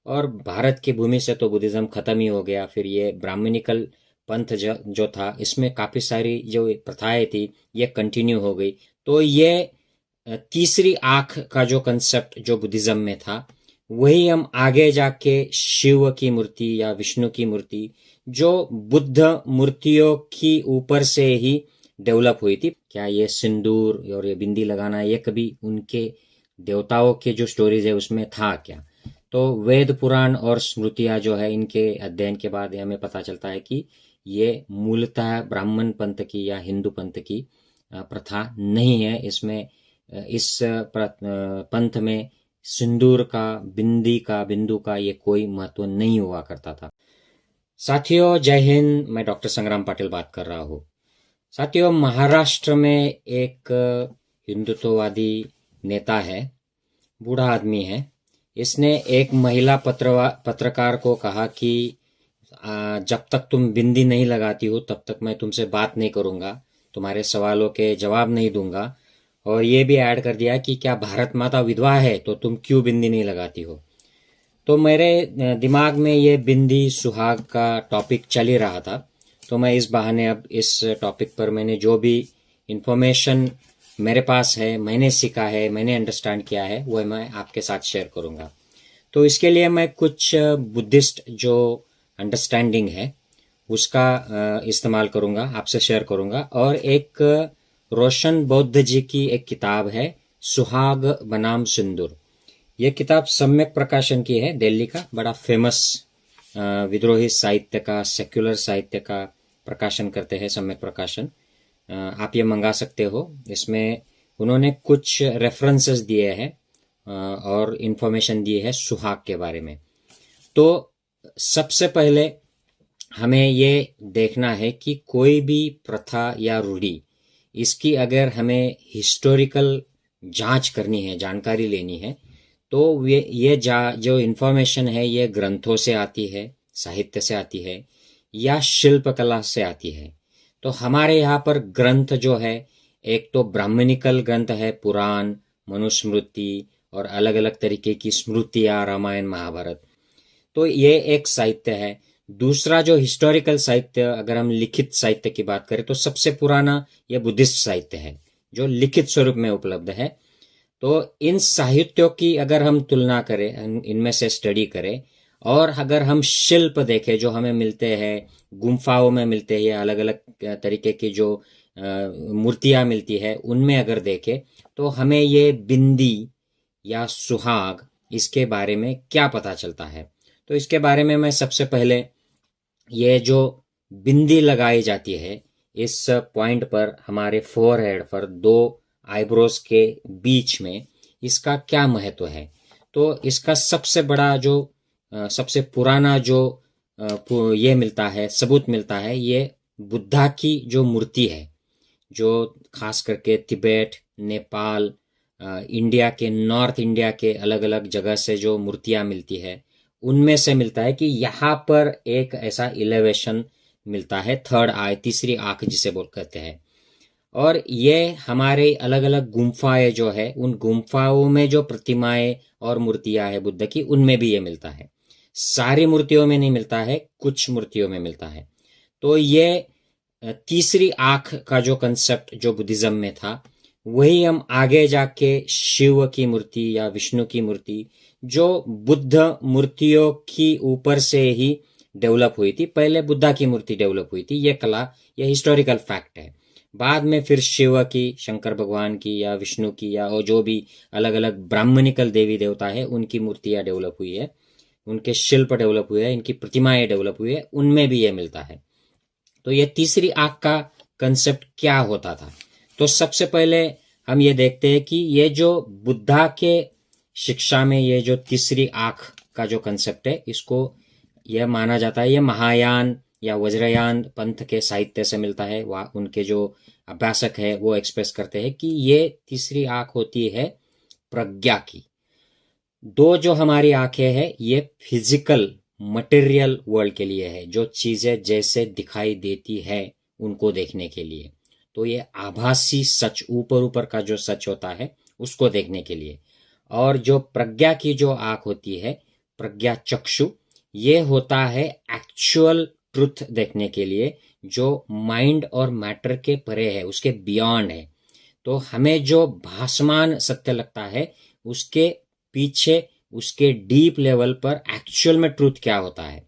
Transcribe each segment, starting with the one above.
और भारत की भूमि से तो बुद्धिज्म खत्म ही हो गया। फिर ये ब्राह्मणिकल पंथ जो था, इसमें काफी सारी जो प्रथाएं थी ये कंटिन्यू हो गई। तो ये तीसरी आंख का जो कंसेप्ट जो बुद्धिज्म में था, वही हम आगे जाके शिव की मूर्ति या विष्णु की मूर्ति, जो बुद्ध मूर्तियों की ऊपर से ही डेवलप हुई थी। क्या ये सिंदूर और ये बिंदी लगाना, ये कभी उनके देवताओं के जो स्टोरीज है उसमें था क्या? तो वेद पुराण और स्मृतियां जो है, इनके अध्ययन के बाद हमें पता चलता है कि ये मूलतः ब्राह्मण पंथ की या हिंदू पंथ की प्रथा नहीं है। इसमें इस पंथ में सिंदूर का, बिंदी का, बिंदु का ये कोई महत्व नहीं हुआ करता था। साथियों, जय हिंद। मैं डॉक्टर संग्राम पाटिल बात कर रहा हूँ। साथियों, महाराष्ट्र में एक हिंदुत्ववादी नेता है, बूढ़ा आदमी है। इसने एक महिला पत्रकार को कहा कि जब तक तुम बिंदी नहीं लगाती हो तब तक मैं तुमसे बात नहीं करूंगा, तुम्हारे सवालों के जवाब नहीं दूंगा। और ये भी ऐड कर दिया कि क्या भारत माता विधवा है तो तुम क्यों बिंदी नहीं लगाती हो। तो मेरे दिमाग में ये बिंदी सुहाग का टॉपिक चल ही रहा था। तो मैं इस बहाने अब इस टॉपिक पर मैंने जो भी इंफॉर्मेशन मेरे पास है, मैंने सीखा है, मैंने अंडरस्टैंड किया है, वह मैं आपके साथ शेयर करूंगा। तो इसके लिए मैं कुछ बुद्धिस्ट जो अंडरस्टैंडिंग है उसका इस्तेमाल करूंगा, आपसे शेयर करूंगा। और एक रोशन बौद्ध जी की एक किताब है, सुहाग बनाम सिंदूर। ये किताब सम्यक प्रकाशन की है, दिल्ली का बड़ा फेमस विद्रोही साहित्य का, सेक्युलर साहित्य का प्रकाशन करते हैं सम्यक प्रकाशन। आप ये मंगा सकते हो। इसमें उन्होंने कुछ रेफरेंसेस दिए हैं और इंफॉर्मेशन दी है सुहाग के बारे में। तो सबसे पहले हमें ये देखना है कि कोई भी प्रथा या रूढ़ी, इसकी अगर हमें हिस्टोरिकल जांच करनी है, जानकारी लेनी है, तो ये जो इंफॉर्मेशन है ये ग्रंथों से आती है, साहित्य से आती है या शिल्पकला से आती है। तो हमारे यहाँ पर ग्रंथ जो है, एक तो ब्राह्मणिकल ग्रंथ है, पुराण, मनुस्मृति और अलग अलग तरीके की स्मृतियाँ, रामायण, महाभारत। तो ये एक साहित्य है। दूसरा जो हिस्टोरिकल साहित्य, अगर हम लिखित साहित्य की बात करें तो सबसे पुराना ये बुद्धिस्ट साहित्य है जो लिखित स्वरूप में उपलब्ध है। तो इन साहित्यों की अगर हम तुलना करें, इनमें से स्टडी करें, और अगर हम शिल्प देखें जो हमें मिलते हैं, गुम्फाओं में मिलते हैं, अलग अलग तरीके की जो मूर्तियां मिलती है, उनमें अगर देखें तो हमें ये बिंदी या सुहाग, इसके बारे में क्या पता चलता है। तो इसके बारे में मैं सबसे पहले, ये जो बिंदी लगाई जाती है इस पॉइंट पर, हमारे फोरहेड पर, दो आईब्रोज के बीच में, इसका क्या महत्व है। तो इसका सबसे बड़ा जो सबसे पुराना जो ये मिलता है, सबूत मिलता है, ये बुद्धा की जो मूर्ति है, जो खास करके तिब्बत, नेपाल, इंडिया के, नॉर्थ इंडिया के अलग अलग जगह से जो मूर्तियां मिलती है, उनमें से मिलता है कि यहाँ पर एक ऐसा इलेवेशन मिलता है, थर्ड आई, तीसरी आंख जिसे कहते हैं। और ये हमारे अलग अलग गुम्फाएं जो है, उन गुम्फाओं में जो प्रतिमाएं और मूर्तियां हैं बुद्ध की, उनमें भी ये मिलता है। सारी मूर्तियों में नहीं मिलता है, कुछ मूर्तियों में मिलता है। तो ये तीसरी आंख का जो कंसेप्ट जो बुद्धिज्म में था, वही हम आगे जाके शिव की मूर्ति या विष्णु की मूर्ति, जो बुद्ध मूर्तियों की ऊपर से ही डेवलप हुई थी। पहले बुद्धा की मूर्ति डेवलप हुई थी, ये कला, ये हिस्टोरिकल फैक्ट है। बाद में फिर शिव की, शंकर भगवान की या विष्णु की या जो भी अलग अलग ब्राह्मणिकल देवी देवता है, उनकी मूर्तियां डेवलप हुई है, उनके शिल्प डेवलप हुए हैं, इनकी प्रतिमाएं डेवलप हुई है, उनमें भी ये मिलता है। तो ये तीसरी आंख का कंसेप्ट क्या होता था। तो सबसे पहले हम ये देखते हैं कि ये जो बुद्धा के शिक्षा में ये जो तीसरी आंख का जो कंसेप्ट है, इसको यह माना जाता है, ये महायान या वज्रयान पंथ के साहित्य से मिलता है। वह उनके जो अभ्यासक है वो एक्सप्रेस करते हैं कि ये तीसरी आंख होती है प्रज्ञा की। दो जो हमारी आंखें हैं ये फिजिकल मटेरियल वर्ल्ड के लिए है, जो चीजें जैसे दिखाई देती है उनको देखने के लिए। तो ये आभासी सच, ऊपर ऊपर का जो सच होता है उसको देखने के लिए। और जो प्रज्ञा की जो आंख होती है प्रज्ञा चक्षु, ये होता है एक्चुअल ट्रुथ देखने के लिए, जो माइंड और मैटर के परे है, उसके बियॉन्ड है। तो हमें जो भासमान सत्य लगता है, उसके पीछे, उसके डीप लेवल पर एक्चुअल में ट्रुथ क्या होता है,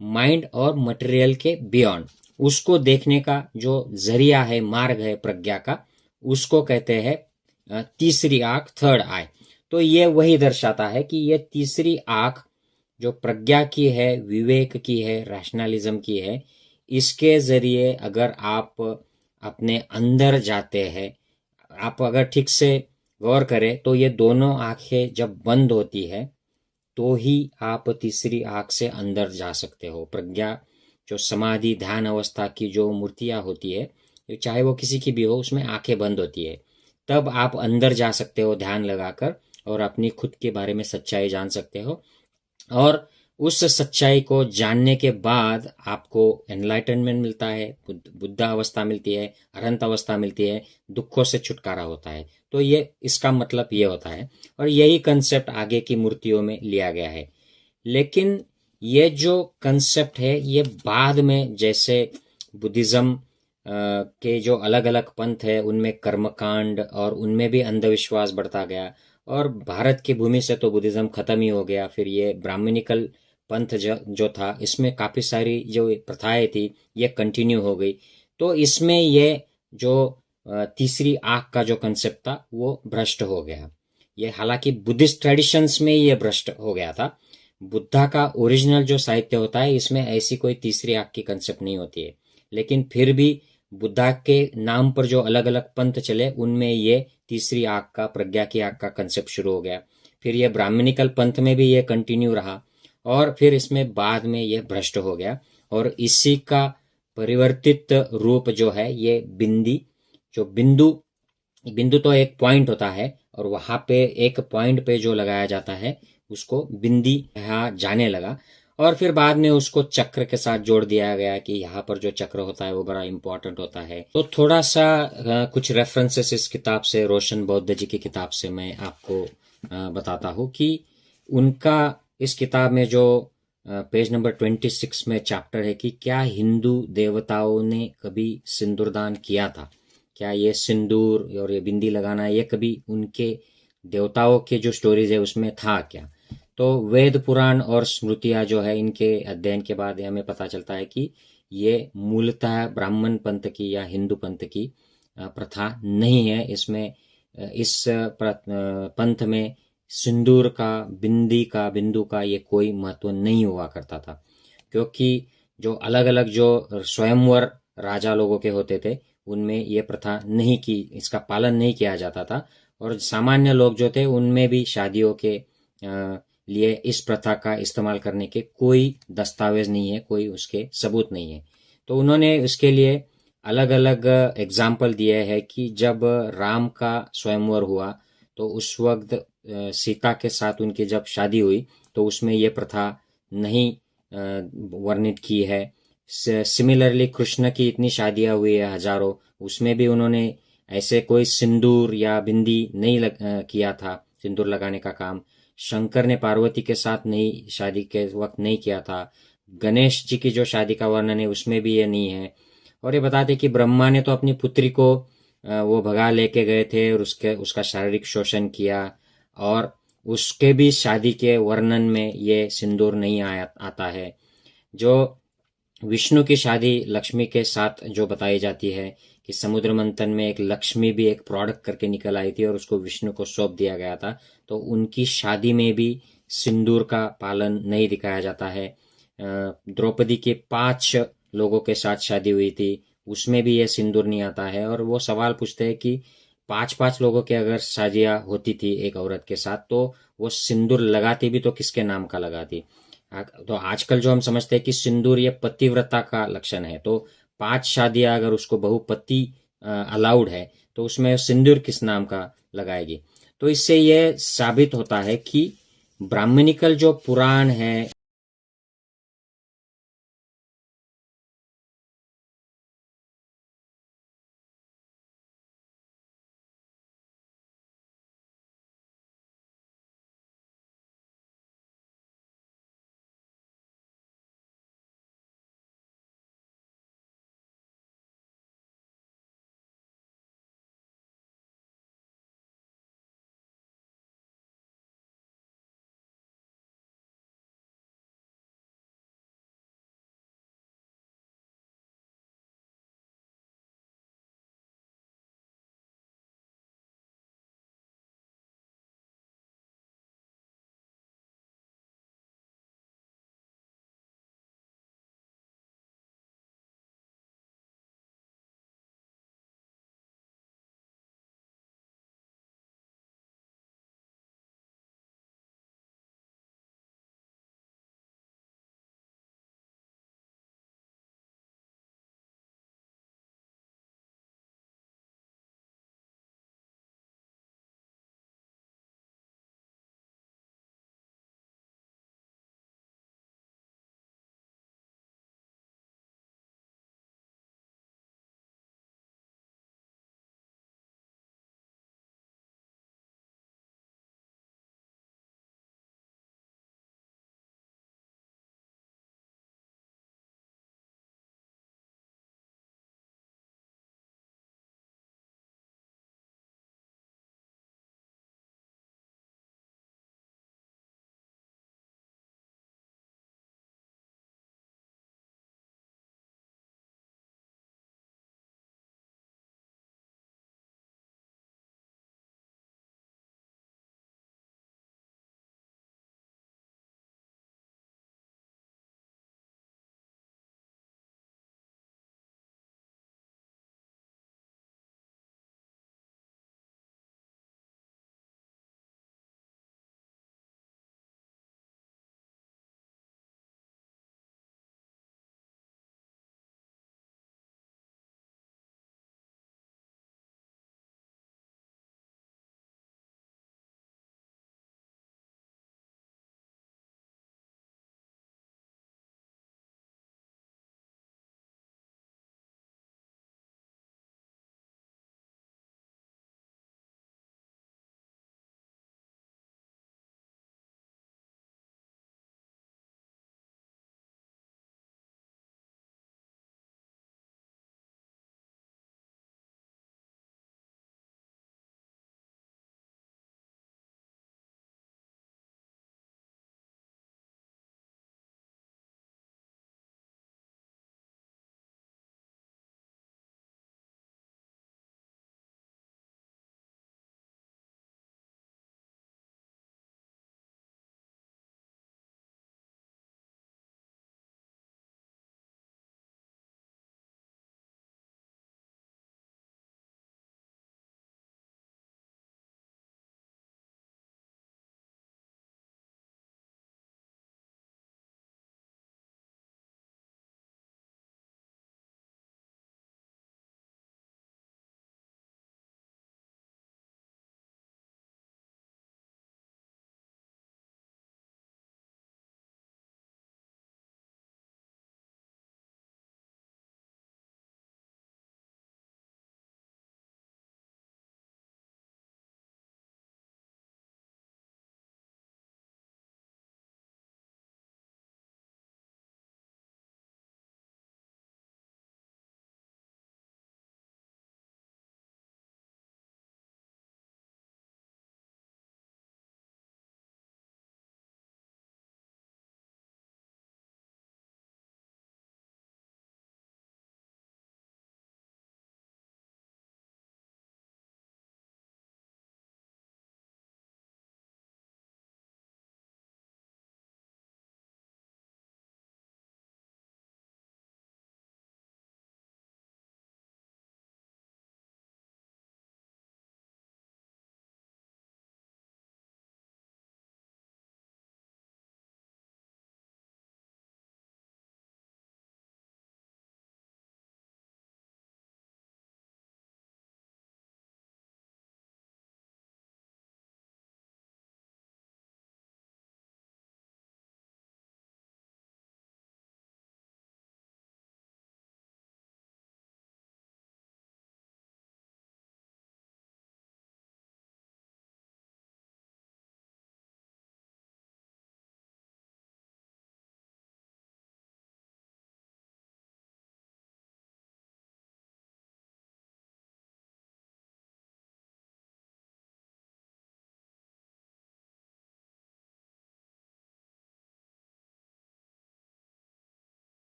माइंड और मटेरियल के बियॉन्ड, उसको देखने का जो जरिया है, मार्ग है प्रज्ञा का, उसको कहते हैं तीसरी आंख, थर्ड आई। तो ये वही दर्शाता है कि ये तीसरी आंख जो प्रज्ञा की है, विवेक की है, रैशनलिज्म की है, इसके जरिए अगर आप अपने अंदर जाते हैं, आप अगर ठीक से गौर करें तो ये दोनों आंखें जब बंद होती है तो ही आप तीसरी आंख से अंदर जा सकते हो। प्रज्ञा जो समाधि ध्यान अवस्था की जो मूर्तियां होती है, चाहे वो किसी की भी हो, उसमें आंखें बंद होती है, तब आप अंदर जा सकते हो ध्यान लगाकर, और अपनी खुद के बारे में सच्चाई जान सकते हो। और उस सच्चाई को जानने के बाद आपको एनलाइटनमेंट मिलता है, बुद्ध अवस्था मिलती है, अरहंत अवस्था मिलती है, दुखों से छुटकारा होता है। तो ये इसका मतलब ये होता है, और यही कंसेप्ट आगे की मूर्तियों में लिया गया है। लेकिन ये जो कंसेप्ट है, ये बाद में जैसे बुद्धिज्म के जो अलग अलग पंथ है, उनमें कर्मकांड और उनमें भी अंधविश्वास बढ़ता गया, और भारत की भूमि से तो बुद्धिज्म खत्म ही हो गया। फिर ये ब्राह्मणिकल पंथ जो था, इसमें काफ़ी सारी जो प्रथाएं थी, ये कंटिन्यू हो गई। तो इसमें ये जो तीसरी आंख का जो कंसेप्ट था, वो भ्रष्ट हो गया। ये हालांकि बुद्धिस्ट ट्रेडिशंस में ये भ्रष्ट हो गया था। बुद्धा का ओरिजिनल जो साहित्य होता है, इसमें ऐसी कोई तीसरी आंख की कंसेप्ट नहीं होती है। लेकिन फिर भी बुद्धा के नाम पर जो अलग अलग पंथ चले, उनमें ये तीसरी आंख का, प्रज्ञा की आंख का कंसेप्ट शुरू हो गया। फिर ये ब्राह्मणिकल पंथ में भी ये कंटिन्यू रहा, और फिर इसमें बाद में ये भ्रष्ट हो गया। और इसी का परिवर्तित रूप जो है, ये बिंदु तो एक पॉइंट होता है, और वहां पे एक पॉइंट पे जो लगाया जाता है, उसको बिंदी यहाँ जाने लगा। और फिर बाद में उसको चक्र के साथ जोड़ दिया गया कि यहाँ पर जो चक्र होता है वो बड़ा इंपॉर्टेंट होता है। तो थोड़ा सा कुछ रेफरेंसेस इस किताब से, रोशन बौद्ध जी की किताब से मैं आपको बताता हूँ कि उनका इस किताब में जो पेज नंबर 26 में चैप्टर है कि क्या हिंदू देवताओं ने कभी सिंदूरदान किया था, क्या ये सिंदूर और ये बिंदी लगाना, ये कभी उनके देवताओं के जो स्टोरीज है उसमें था क्या। तो वेद पुराण और स्मृतियां जो है, इनके अध्ययन के बाद हमें पता चलता है कि ये मूलतः ब्राह्मण पंथ की या हिंदू पंथ की प्रथा नहीं है। इसमें इस पंथ में सिंदूर का, बिंदु का ये कोई महत्व नहीं हुआ करता था, क्योंकि जो अलग अलग जो स्वयंवर राजा लोगों के होते थे, उनमें ये प्रथा नहीं की, इसका पालन नहीं किया जाता था। और सामान्य लोग जो थे, उनमें भी शादियों के लिए इस प्रथा का इस्तेमाल करने के कोई दस्तावेज नहीं है, कोई उसके सबूत नहीं है। तो उन्होंने उसके लिए अलग अलग एग्जाम्पल दिए हैं कि जब राम का स्वयंवर हुआ, तो उस वक्त सीता के साथ उनकी जब शादी हुई, तो उसमें ये प्रथा नहीं वर्णित की है। सिमिलरली कृष्ण की इतनी शादियां हुई है हजारों, उसमें भी उन्होंने ऐसे कोई सिंदूर या बिंदी नहीं किया था, सिंदूर लगाने का काम। शंकर ने पार्वती के साथ नहीं, शादी के वक्त नहीं किया था। गणेश जी की जो शादी का वर्णन है, उसमें भी ये नहीं है। और ये बताते कि ब्रह्मा ने तो अपनी पुत्री को वो भगा लेके गए थे, और उसका शारीरिक शोषण किया, और उसके भी शादी के वर्णन में ये सिंदूर नहीं आता है। जो विष्णु की शादी लक्ष्मी के साथ जो बताई जाती है कि समुद्र मंथन में एक लक्ष्मी भी एक प्रोडक्ट करके निकल आई थी, और उसको विष्णु को सौंप दिया गया था, तो उनकी शादी में भी सिंदूर का पालन नहीं दिखाया जाता है। द्रौपदी के 5 लोगों के साथ शादी हुई थी, उसमें भी यह सिंदूर नहीं आता है। और वो सवाल पूछते हैं कि 5 लोगों के अगर शादियां होती थी एक औरत के साथ, तो वो सिंदूर लगाती भी तो किसके नाम का लगाती। तो आजकल जो हम समझते हैं कि सिंदूर ये पतिव्रता का लक्षण है, तो 5 शादियां अगर उसको बहुपति अलाउड है, तो उसमें सिंदूर किस नाम का लगाएगी। तो इससे यह साबित होता है कि ब्राह्मणिकल जो पुराण है,